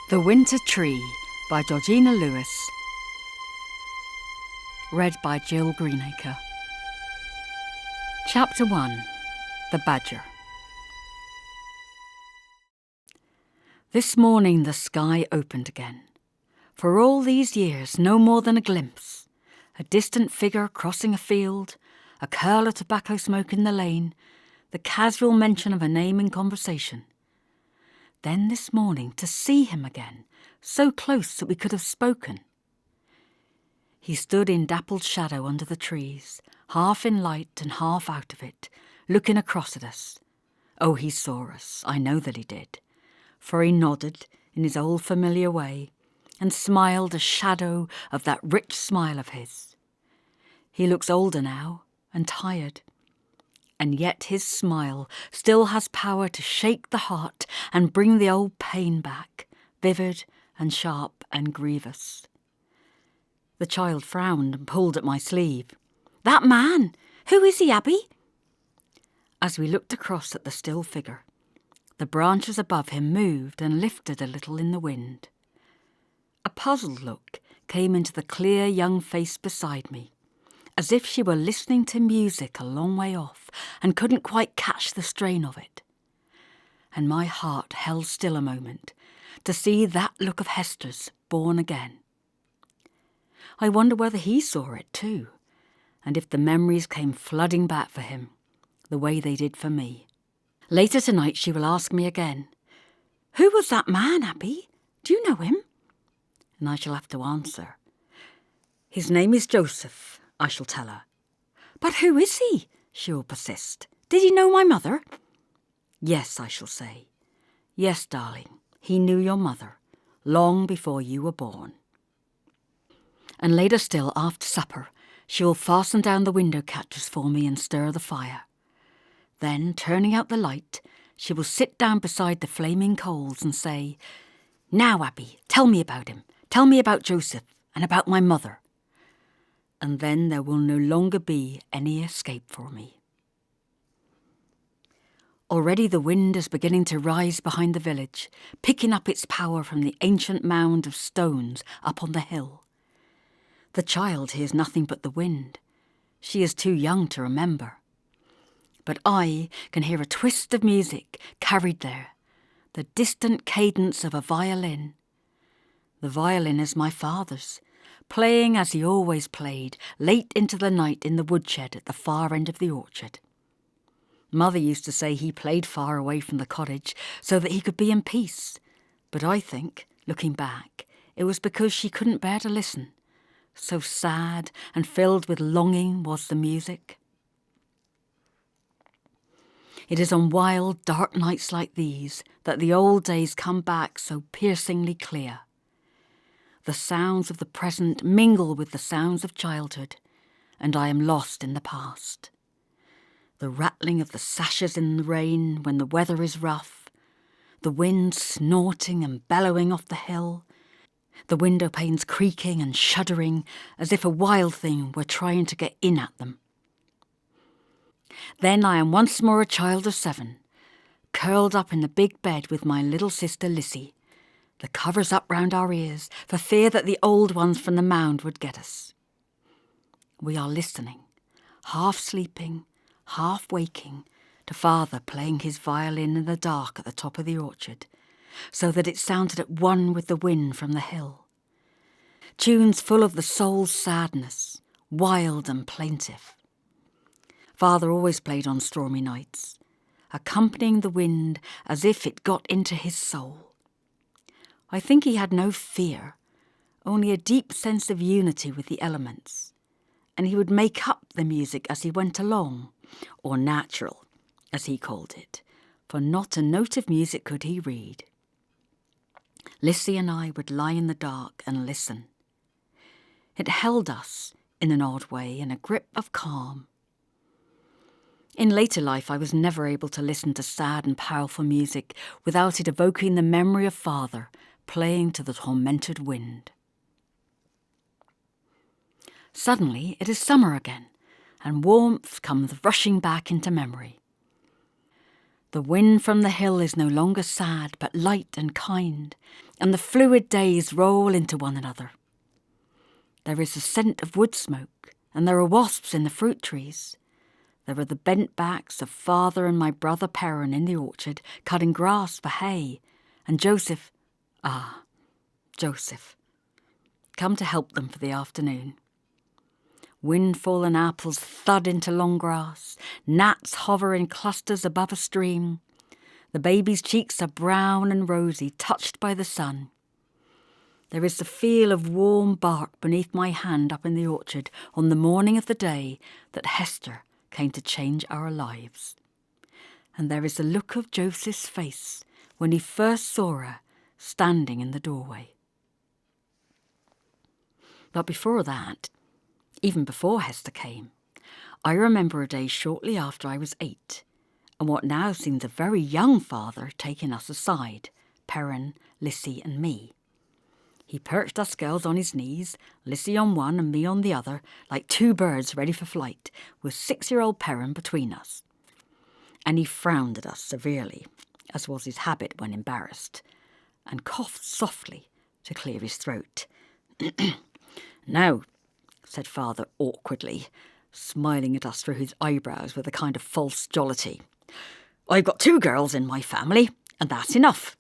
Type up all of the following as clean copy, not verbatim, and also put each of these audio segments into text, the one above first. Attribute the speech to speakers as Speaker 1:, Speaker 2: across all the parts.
Speaker 1: The Winter Tree by Georgina Lewis. Read by Jill Greenacre. Chapter 1. The Badger. This morning the sky opened again. For all these years, no more than a glimpse. A distant figure crossing a field, a curl of tobacco smoke in the lane, the casual mention of a name in conversation. Then this morning to see him again, so close that we could have spoken. He stood in dappled shadow under the trees, half in light and half out of it, looking across at us. Oh, he saw us, I know that he did, for he nodded in his old familiar way and smiled a shadow of that rich smile of his. He looks older now and tired. And yet his smile still has power to shake the heart and bring the old pain back, vivid and sharp and grievous. The child frowned and pulled at my sleeve. "That man! Who is he, Abby?" As we looked across at the still figure, the branches above him moved and lifted a little in the wind. A puzzled look came into the clear young face beside me, as if she were listening to music a long way off and couldn't quite catch the strain of it. And my heart held still a moment to see that look of Hester's born again. I wonder whether he saw it too, and if the memories came flooding back for him, the way they did for me. Later tonight she will ask me again, "Who was that man, Abby? Do you know him?" And I shall have to answer, "His name is Joseph," I shall tell her. "But who is he?" she will persist. "Did he know my mother?" "Yes," I shall say. "Yes, darling, he knew your mother, long before you were born." And later still, after supper, she will fasten down the window catches for me and stir the fire. Then, turning out the light, she will sit down beside the flaming coals and say, "Now, Abby, tell me about him. Tell me about Joseph and about my mother." And then there will no longer be any escape for me. Already the wind is beginning to rise behind the village, picking up its power from the ancient mound of stones up on the hill. The child hears nothing but the wind. She is too young to remember. But I can hear a twist of music carried there, the distant cadence of a violin. The violin is my father's, playing as he always played, late into the night in the woodshed at the far end of the orchard. Mother used to say he played far away from the cottage so that he could be in peace, but I think, looking back, it was because she couldn't bear to listen. So sad and filled with longing was the music. It is on wild, dark nights like these that the old days come back so piercingly clear. The sounds of the present mingle with the sounds of childhood, and I am lost in the past. The rattling of the sashes in the rain when the weather is rough, the wind snorting and bellowing off the hill, the window panes creaking and shuddering as if a wild thing were trying to get in at them. Then I am once more a child of 7, curled up in the big bed with my little sister Lissy, the covers up round our ears for fear that the old ones from the mound would get us. We are listening, half sleeping, half waking, to Father playing his violin in the dark at the top of the orchard, so that it sounded at one with the wind from the hill. Tunes full of the soul's sadness, wild and plaintive. Father always played on stormy nights, accompanying the wind as if it got into his soul. I think he had no fear, only a deep sense of unity with the elements, and he would make up the music as he went along, or natural, as he called it, for not a note of music could he read. Lissy and I would lie in the dark and listen. It held us, in an odd way, in a grip of calm. In later life I was never able to listen to sad and powerful music without it evoking the memory of Father playing to the tormented wind. Suddenly it is summer again, and warmth comes rushing back into memory. The wind from the hill is no longer sad, but light and kind, and the fluid days roll into one another. There is a scent of wood smoke, and there are wasps in the fruit trees. There are the bent backs of father and my brother Perrin in the orchard, cutting grass for hay, and Joseph, come to help them for the afternoon. Wind-fallen apples thud into long grass, gnats hover in clusters above a stream. The baby's cheeks are brown and rosy, touched by the sun. There is the feel of warm bark beneath my hand up in the orchard on the morning of the day that Hester came to change our lives. And there is the look of Joseph's face when he first saw her standing in the doorway. But before that, even before Hester came, I remember a day shortly after I was 8, and what now seems a very young father taking us aside, Perrin, Lissy and me. He perched us girls on his knees, Lissy on one and me on the other, like two birds ready for flight, with 6-year-old Perrin between us. And he frowned at us severely, as was his habit when embarrassed, and coughed softly to clear his throat. "Now," said father awkwardly, smiling at us through his eyebrows with a kind of false jollity, "I've got 2 girls in my family, and that's enough."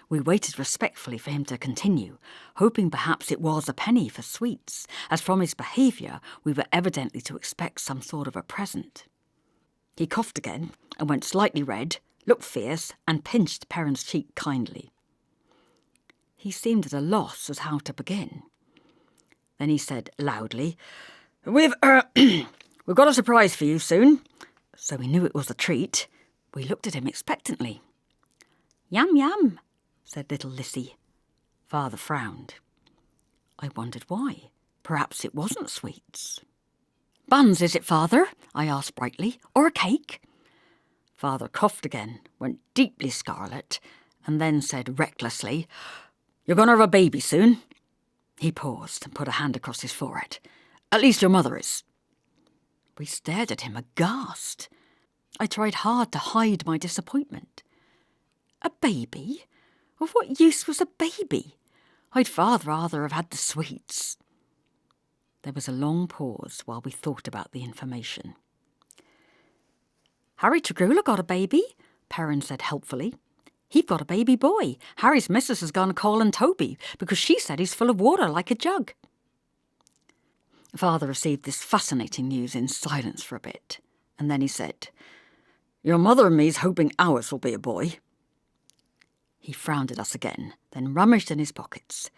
Speaker 1: We waited respectfully for him to continue, hoping perhaps it was a penny for sweets, as from his behaviour we were evidently to expect some sort of a present. He coughed again and went slightly red, looked fierce, and pinched Perrin's cheek kindly. He seemed at a loss as how to begin. Then he said loudly, We've got a surprise for you soon." So we knew it was a treat. We looked at him expectantly. "Yum, yum," said little Lissy. Father frowned. I wondered why. Perhaps it wasn't sweets. "Buns, is it, Father?" I asked brightly. "Or a cake?" Father coughed again, went deeply scarlet, and then said recklessly, "You're going to have a baby soon." He paused and put a hand across his forehead. "At least your mother is." We stared at him aghast. I tried hard to hide my disappointment. A baby? Of what use was a baby? I'd far rather have had the sweets. There was a long pause while we thought about the information. "Harry Tragula got a baby," Perrin said helpfully. "He've got a baby boy. Harry's missus has gone calling Toby because she said he's full of water like a jug." Father received this fascinating news in silence for a bit, and then he said, "Your mother and me's hoping ours will be a boy." He frowned at us again, then rummaged in his pockets.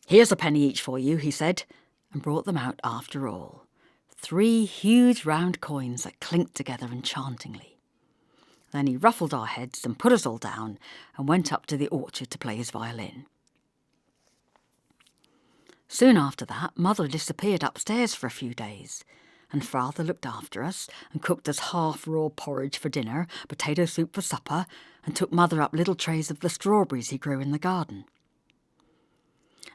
Speaker 1: "Here's a penny each for you," he said, and brought them out after all. 3 huge round coins that clinked together enchantingly. Then he ruffled our heads and put us all down and went up to the orchard to play his violin. Soon after that, Mother disappeared upstairs for a few days, and Father looked after us and cooked us half-raw porridge for dinner, potato soup for supper, and took Mother up little trays of the strawberries he grew in the garden.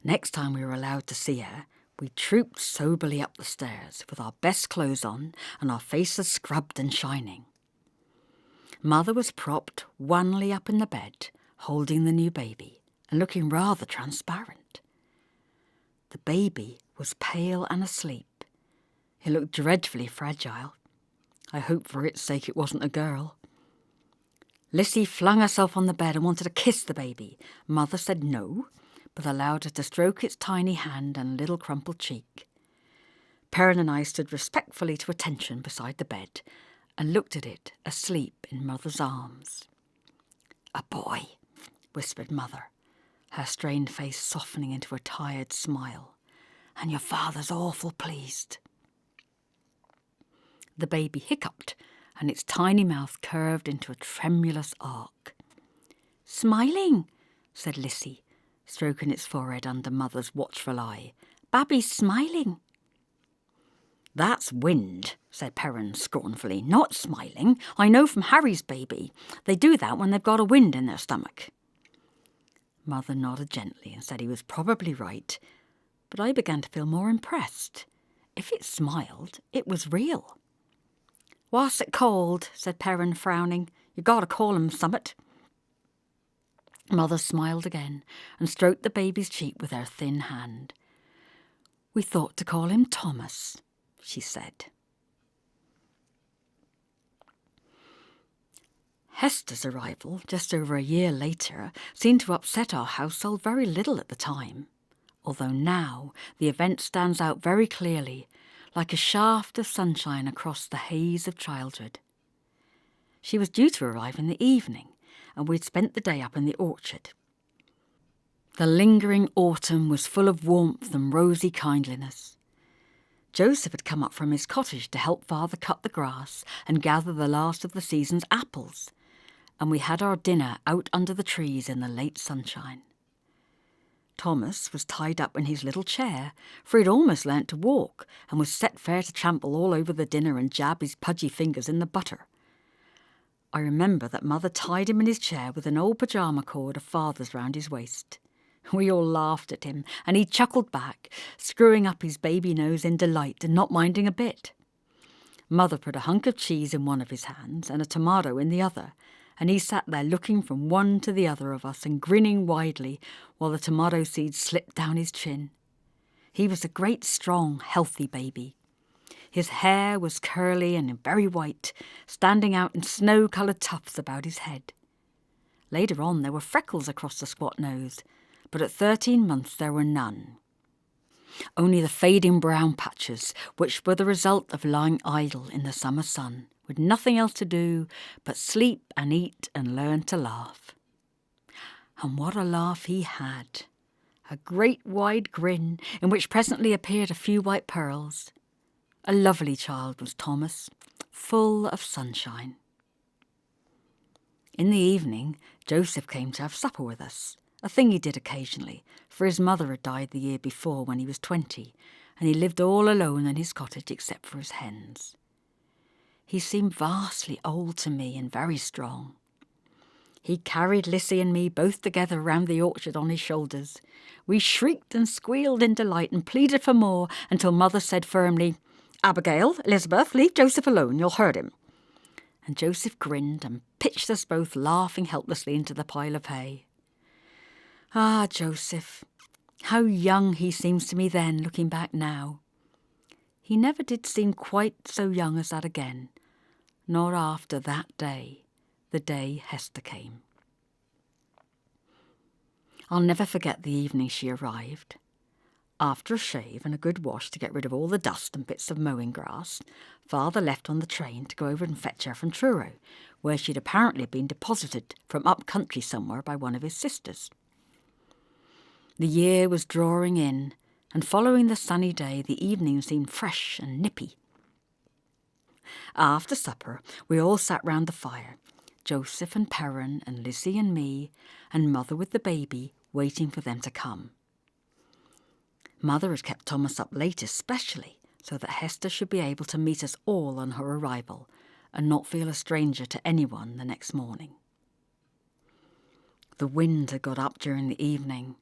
Speaker 1: Next time we were allowed to see her, we trooped soberly up the stairs with our best clothes on and our faces scrubbed and shining. Mother was propped wanly up in the bed, holding the new baby and looking rather transparent. The baby was pale and asleep. It looked dreadfully fragile. I hope for its sake it wasn't a girl. Lissy flung herself on the bed and wanted to kiss the baby. Mother said no, but allowed her to stroke its tiny hand and little crumpled cheek. Perrin and I stood respectfully to attention beside the bed and looked at it asleep in Mother's arms. "A boy," whispered Mother, her strained face softening into a tired smile. "And your father's awful pleased." The baby hiccuped, and its tiny mouth curved into a tremulous arc. "Smiling," said Lissy, stroking its forehead under Mother's watchful eye. "Baby's smiling." "That's wind," said Perrin scornfully, "not smiling. I know from Harry's baby. They do that when they've got a wind in their stomach." Mother nodded gently and said he was probably right, but I began to feel more impressed. If it smiled, it was real. "What's it called?" said Perrin, frowning. "You gotta call him summat." Mother smiled again and stroked the baby's cheek with her thin hand. "We thought to call him Thomas," she said. Hester's arrival, just over a year later, seemed to upset our household very little at the time, although now the event stands out very clearly, like a shaft of sunshine across the haze of childhood. She was due to arrive in the evening, and we'd spent the day up in the orchard. The lingering autumn was full of warmth and rosy kindliness. Joseph had come up from his cottage to help Father cut the grass and gather the last of the season's apples, and we had our dinner out under the trees in the late sunshine. Thomas was tied up in his little chair, for he'd almost learnt to walk, and was set fair to trample all over the dinner and jab his pudgy fingers in the butter. I remember that Mother tied him in his chair with an old pyjama cord of Father's round his waist. We all laughed at him, and he chuckled back, screwing up his baby nose in delight and not minding a bit. Mother put a hunk of cheese in one of his hands and a tomato in the other, and he sat there looking from one to the other of us and grinning widely while the tomato seeds slipped down his chin. He was a great, strong, healthy baby. His hair was curly and very white, standing out in snow-coloured tufts about his head. Later on there were freckles across the squat nose, but at 13 months there were none. Only the fading brown patches, which were the result of lying idle in the summer sun, with nothing else to do but sleep and eat and learn to laugh. And what a laugh he had! A great wide grin, in which presently appeared a few white pearls. A lovely child was Thomas, full of sunshine. In the evening, Joseph came to have supper with us, a thing he did occasionally, for his mother had died the year before when he was 20, and he lived all alone in his cottage except for his hens. He seemed vastly old to me and very strong. He carried Lissy and me both together round the orchard on his shoulders. We shrieked and squealed in delight and pleaded for more until Mother said firmly, "Abigail, Elizabeth, leave Joseph alone, you'll hurt him." And Joseph grinned and pitched us both laughing helplessly into the pile of hay. Ah, Joseph, how young he seems to me then, looking back now. He never did seem quite so young as that again, nor after that day, the day Hester came. I'll never forget the evening she arrived. After a shave and a good wash to get rid of all the dust and bits of mowing grass, Father left on the train to go over and fetch her from Truro, where she'd apparently been deposited from up country somewhere by one of his sisters. The year was drawing in, and following the sunny day, the evening seemed fresh and nippy. After supper, we all sat round the fire, Joseph and Perrin and Lizzie and me, and Mother with the baby, waiting for them to come. Mother had kept Thomas up late especially, so that Hester should be able to meet us all on her arrival, and not feel a stranger to anyone the next morning. The wind had got up during the evening,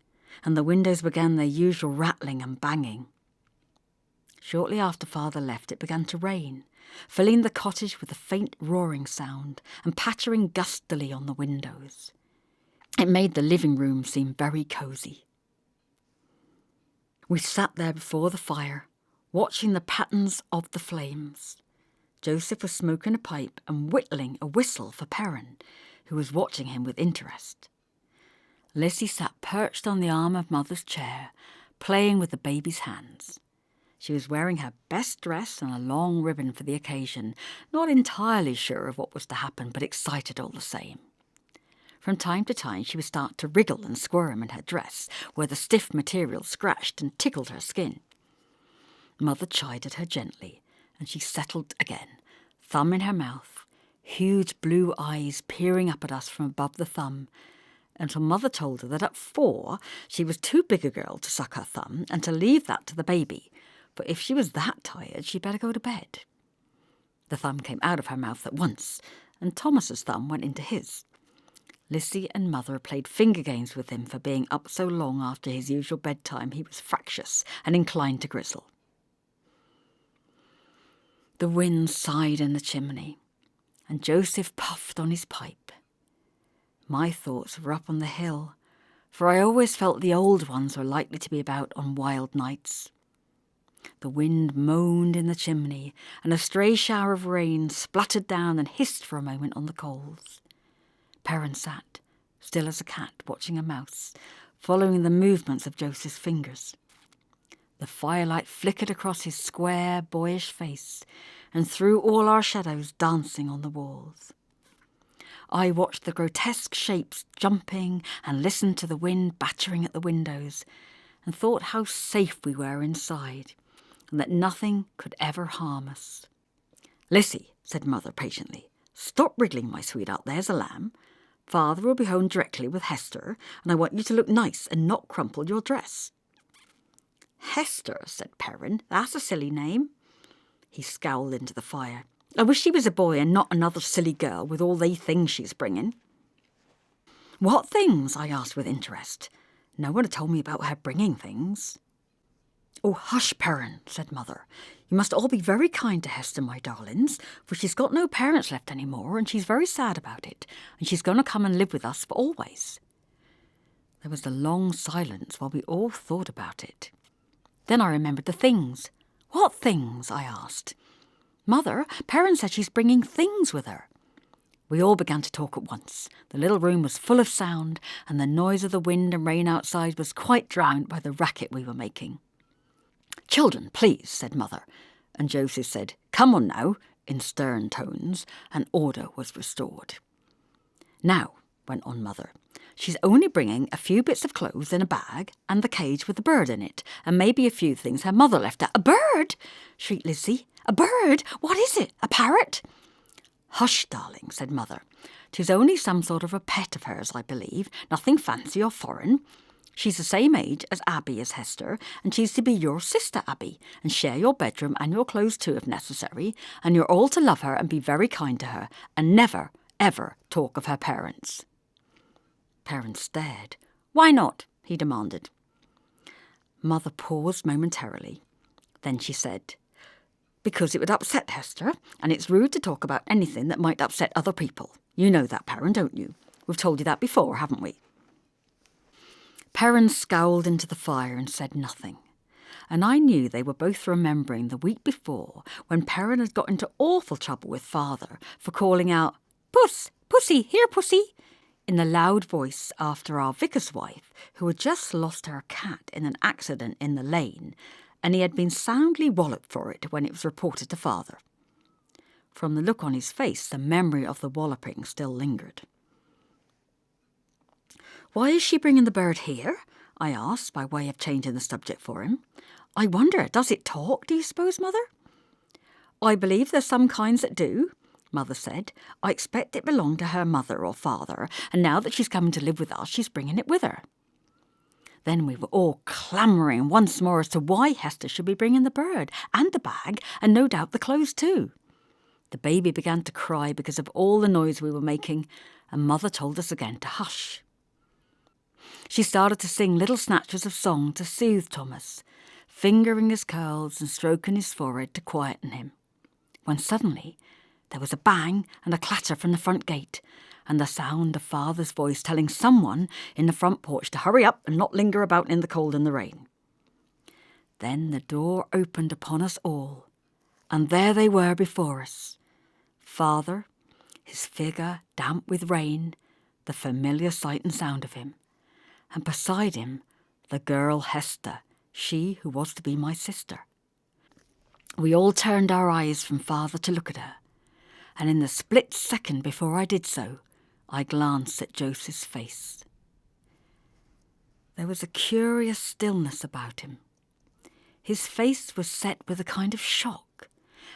Speaker 1: and the windows began their usual rattling and banging. Shortly after Father left, it began to rain, filling the cottage with a faint roaring sound and pattering gustily on the windows. It made the living room seem very cosy. We sat there before the fire, watching the patterns of the flames. Joseph was smoking a pipe and whittling a whistle for Perrin, who was watching him with interest. Lizzie sat perched on the arm of Mother's chair, playing with the baby's hands. She was wearing her best dress and a long ribbon for the occasion, not entirely sure of what was to happen, but excited all the same. From time to time she would start to wriggle and squirm in her dress, where the stiff material scratched and tickled her skin. Mother chided her gently, and she settled again, thumb in her mouth, huge blue eyes peering up at us from above the thumb, until Mother told her that at 4 she was too big a girl to suck her thumb and to leave that to the baby, but if she was that tired she'd better go to bed. The thumb came out of her mouth at once, and Thomas's thumb went into his. Lizzie and Mother played finger games with him for being up so long after his usual bedtime he was fractious and inclined to grizzle. The wind sighed in the chimney, and Joseph puffed on his pipe. My thoughts were up on the hill, for I always felt the old ones were likely to be about on wild nights. The wind moaned in the chimney, and a stray shower of rain spluttered down and hissed for a moment on the coals. Perrin sat, still as a cat, watching a mouse, following the movements of Joseph's fingers. The firelight flickered across his square, boyish face, and threw all our shadows dancing on the walls. I watched the grotesque shapes jumping and listened to the wind battering at the windows, and thought how safe we were inside, and that nothing could ever harm us. "Lissy," said Mother patiently, "stop wriggling, my sweetheart, there's a lamb. Father will be home directly with Hester, and I want you to look nice and not crumple your dress." "Hester," said Perrin, "that's a silly name." He scowled into the fire. "I wish she was a boy and not another silly girl with all they things she's bringing." "What things?" I asked with interest. No one had told me about her bringing things. "Oh, hush, Perrin," said Mother. "You must all be very kind to Hester, my darlings, for she's got no parents left any more, and she's very sad about it, and she's going to come and live with us for always." There was a long silence while we all thought about it. Then I remembered the things. "What things?" I asked. "Mother, Perrin said she's bringing things with her." We all began to talk at once. The little room was full of sound, and the noise of the wind and rain outside was quite drowned by the racket we were making. "Children, please," said Mother, and Joseph said, "Come on now," in stern tones, and order was restored. "Now," went on Mother, "she's only bringing a few bits of clothes in a bag and the cage with the bird in it, and maybe a few things her mother left out." "A bird?" shrieked Lizzie. "A bird? What is it? A parrot?" "Hush, darling," said Mother. "'Tis only some sort of a pet of hers, I believe, nothing fancy or foreign. She's the same age as Abby as Hester, and she's to be your sister, Abby, and share your bedroom and your clothes too, if necessary, and you're all to love her and be very kind to her, and never, ever talk of her parents." Perrin stared. "Why not?" he demanded. Mother paused momentarily. Then she said, "Because it would upset Hester, and it's rude to talk about anything that might upset other people. You know that, Perrin, don't you? We've told you that before, haven't we?" Perrin scowled into the fire and said nothing, and I knew they were both remembering the week before when Perrin had got into awful trouble with Father for calling out, "Puss, Pussy, here, Pussy," in a loud voice after our vicar's wife, who had just lost her cat in an accident in the lane, and he had been soundly walloped for it when it was reported to Father. From the look on his face, the memory of the walloping still lingered. "Why is she bringing the bird here?" I asked, by way of changing the subject for him. "I wonder, does it talk, do you suppose, Mother?" "I believe there's some kinds that do," Mother said. "I expect it belonged to her mother or father, and now that she's coming to live with us, she's bringing it with her." Then we were all clamouring once more as to why Hester should be bringing the bird, and the bag, and no doubt the clothes too. The baby began to cry because of all the noise we were making, and Mother told us again to hush. She started to sing little snatches of song to soothe Thomas, fingering his curls and stroking his forehead to quieten him, when suddenly there was a bang and a clatter from the front gate, and the sound of Father's voice telling someone in the front porch to hurry up and not linger about in the cold and the rain. Then the door opened upon us all, and there they were before us. Father, his figure damp with rain, the familiar sight and sound of him, and beside him the girl Hester, she who was to be my sister. We all turned our eyes from Father to look at her, and in the split second before I did so, I glanced at Joseph's face. There was a curious stillness about him. His face was set with a kind of shock,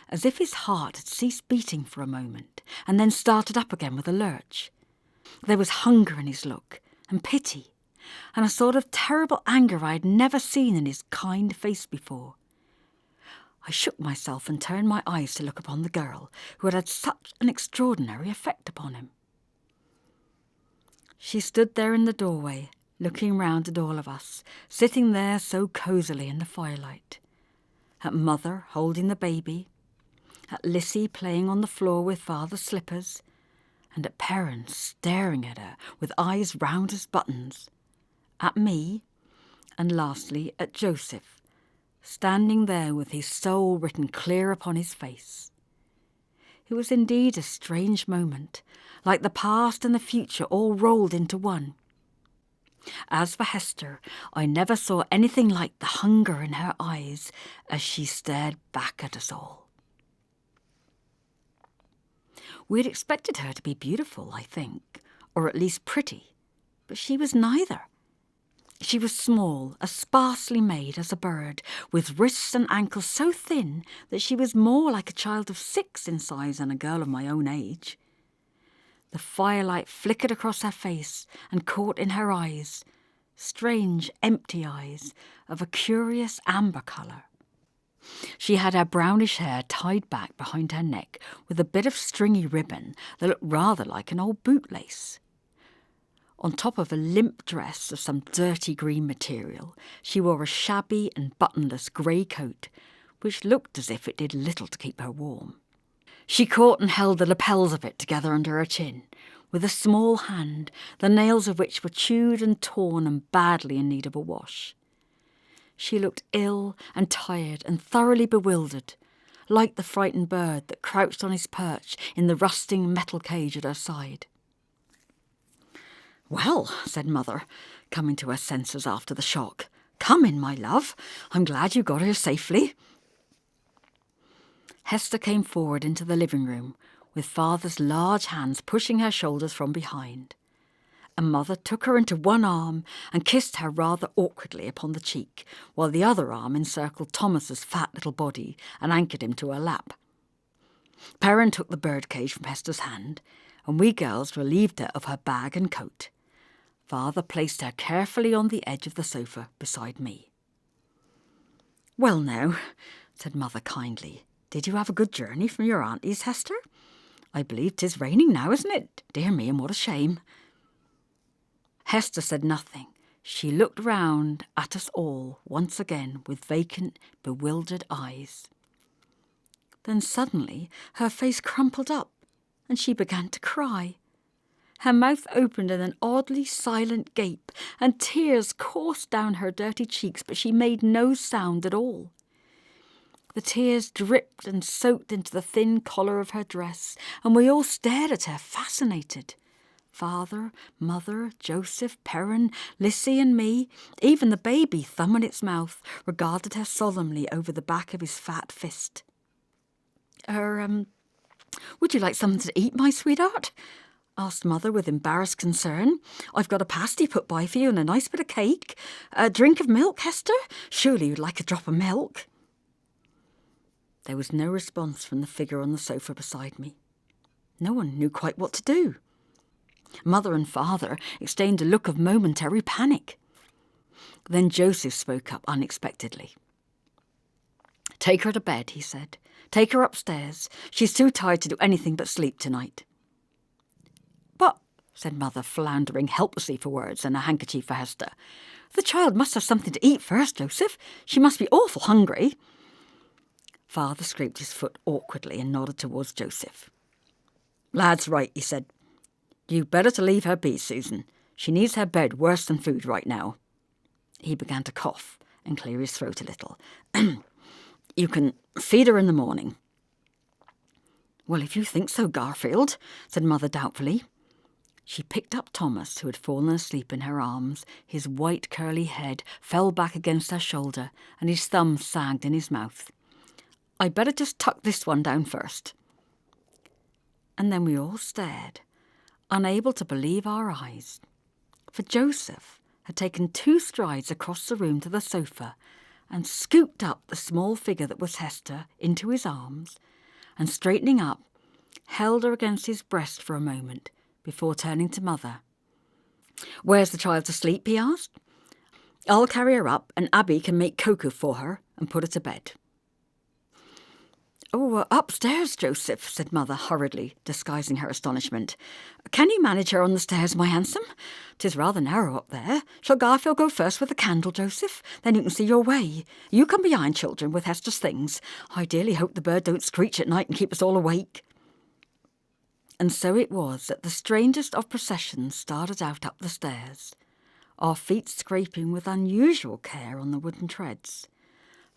Speaker 1: as if his heart had ceased beating for a moment, and then started up again with a lurch. There was hunger in his look, and pity, and a sort of terrible anger I had never seen in his kind face before. I shook myself and turned my eyes to look upon the girl who had had such an extraordinary effect upon him. She stood there in the doorway, looking round at all of us, sitting there so cosily in the firelight, at Mother holding the baby, at Lissy playing on the floor with Father's slippers, and at Perrin staring at her with eyes round as buttons, at me, and lastly at Joseph, standing there with his soul written clear upon his face. It was indeed a strange moment, like the past and the future all rolled into one. As for Hester, I never saw anything like the hunger in her eyes as she stared back at us all. We had expected her to be beautiful, I think, or at least pretty, but she was neither. She was small, as sparsely made as a bird, with wrists and ankles so thin that she was more like a child of 6 in size than a girl of my own age. The firelight flickered across her face and caught in her eyes, strange, empty eyes of a curious amber colour. She had her brownish hair tied back behind her neck with a bit of stringy ribbon that looked rather like an old bootlace. On top of a limp dress of some dirty green material, she wore a shabby and buttonless grey coat, which looked as if it did little to keep her warm. She caught and held the lapels of it together under her chin, with a small hand, the nails of which were chewed and torn and badly in need of a wash. She looked ill and tired and thoroughly bewildered, like the frightened bird that crouched on his perch in the rusting metal cage at her side. "Well," said Mother, coming to her senses after the shock, "come in, my love. I'm glad you got here safely." Hester came forward into the living room, with Father's large hands pushing her shoulders from behind, and Mother took her into one arm and kissed her rather awkwardly upon the cheek, while the other arm encircled Thomas's fat little body and anchored him to her lap. Perrin took the birdcage from Hester's hand, and we girls relieved her of her bag and coat. Father placed her carefully on the edge of the sofa beside me. "Well now," said Mother kindly, "did you have a good journey from your auntie's, Hester? I believe 'tis raining now, isn't it? Dear me, and what a shame." Hester said nothing. She looked round at us all once again with vacant, bewildered eyes. Then suddenly her face crumpled up, and she began to cry. Her mouth opened in an oddly silent gape, and tears coursed down her dirty cheeks, but she made no sound at all. The tears dripped and soaked into the thin collar of her dress, and we all stared at her, fascinated. Father, Mother, Joseph, Perrin, Lissy and me, even the baby, thumb in its mouth, regarded her solemnly over the back of his fat fist. Would you like something to eat, my sweetheart?" asked Mother with embarrassed concern. "I've got a pasty put by for you and a nice bit of cake. A drink of milk, Hester? Surely you'd like a drop of milk?" There was no response from the figure on the sofa beside me. No one knew quite what to do. Mother and Father exchanged a look of momentary panic. Then Joseph spoke up unexpectedly. "Take her to bed," he said. "Take her upstairs. She's too tired to do anything but sleep tonight." "But," said Mother, floundering helplessly for words and a handkerchief for Hester, "the child must have something to eat first, Joseph. She must be awful hungry." Father scraped his foot awkwardly and nodded towards Joseph. "Lad's right," he said. "You better to leave her be, Susan. She needs her bed worse than food right now." He began to cough and clear his throat a little. "You can feed her in the morning." "Well, if you think so, Garfield," said Mother doubtfully. She picked up Thomas, who had fallen asleep in her arms. His white curly head fell back against her shoulder, and his thumb sagged in his mouth. "I'd better just tuck this one down first." And then we all stared, unable to believe our eyes. For Joseph had taken 2 strides across the room to the sofa and scooped up the small figure that was Hester into his arms, and straightening up, held her against his breast for a moment before turning to Mother. "Where's the child to sleep?" he asked. "I'll carry her up, and Abby can make cocoa for her and put her to bed." Oh, upstairs, Joseph, said Mother hurriedly, disguising her astonishment. Can you manage her on the stairs, my handsome? 'Tis rather narrow up there. Shall Garfield go first with the candle, Joseph? Then you can see your way. You come behind, children, with Hester's things. I dearly hope the bird don't screech at night and keep us all awake. And so it was that the strangest of processions started out up the stairs, our feet scraping with unusual care on the wooden treads.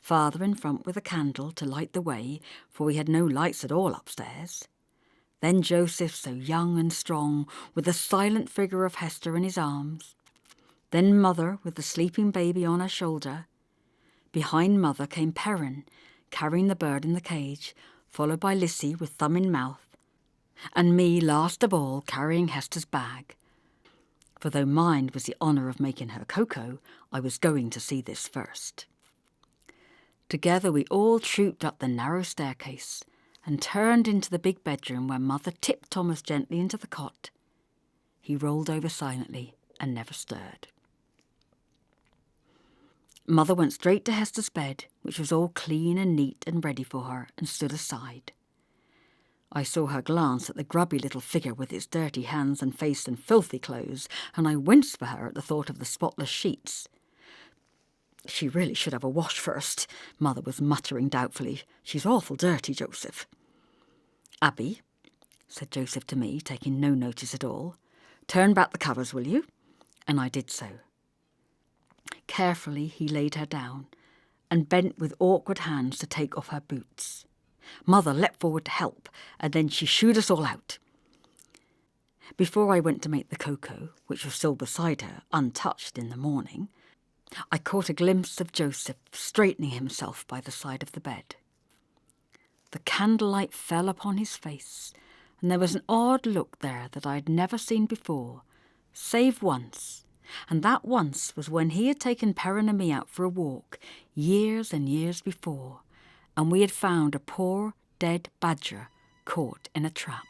Speaker 1: Father in front with a candle to light the way, for we had no lights at all upstairs. Then Joseph, so young and strong, with the silent figure of Hester in his arms. Then Mother with the sleeping baby on her shoulder. Behind Mother came Perrin, carrying the bird in the cage, followed by Lissy with thumb in mouth, and me last of all carrying Hester's bag. For though mine was the honour of making her cocoa, I was going to see this first. Together we all trooped up the narrow staircase and turned into the big bedroom where Mother tipped Thomas gently into the cot. He rolled over silently and never stirred. Mother went straight to Hester's bed, which was all clean and neat and ready for her, and stood aside. I saw her glance at the grubby little figure with its dirty hands and face and filthy clothes, and I winced for her at the thought of the spotless sheets. She really should have a wash first, Mother was muttering doubtfully. She's awful dirty, Joseph. Abby, said Joseph to me, taking no notice at all, turn back the covers, will you? And I did so. Carefully he laid her down and bent with awkward hands to take off her boots. Mother leapt forward to help, and then she shooed us all out. Before I went to make the cocoa, which was still beside her, untouched in the morning, I caught a glimpse of Joseph straightening himself by the side of the bed. The candlelight fell upon his face, and there was an odd look there that I had never seen before, save once, and that once was when he had taken Perrin and me out for a walk, years and years before, and we had found a poor dead badger caught in a trap.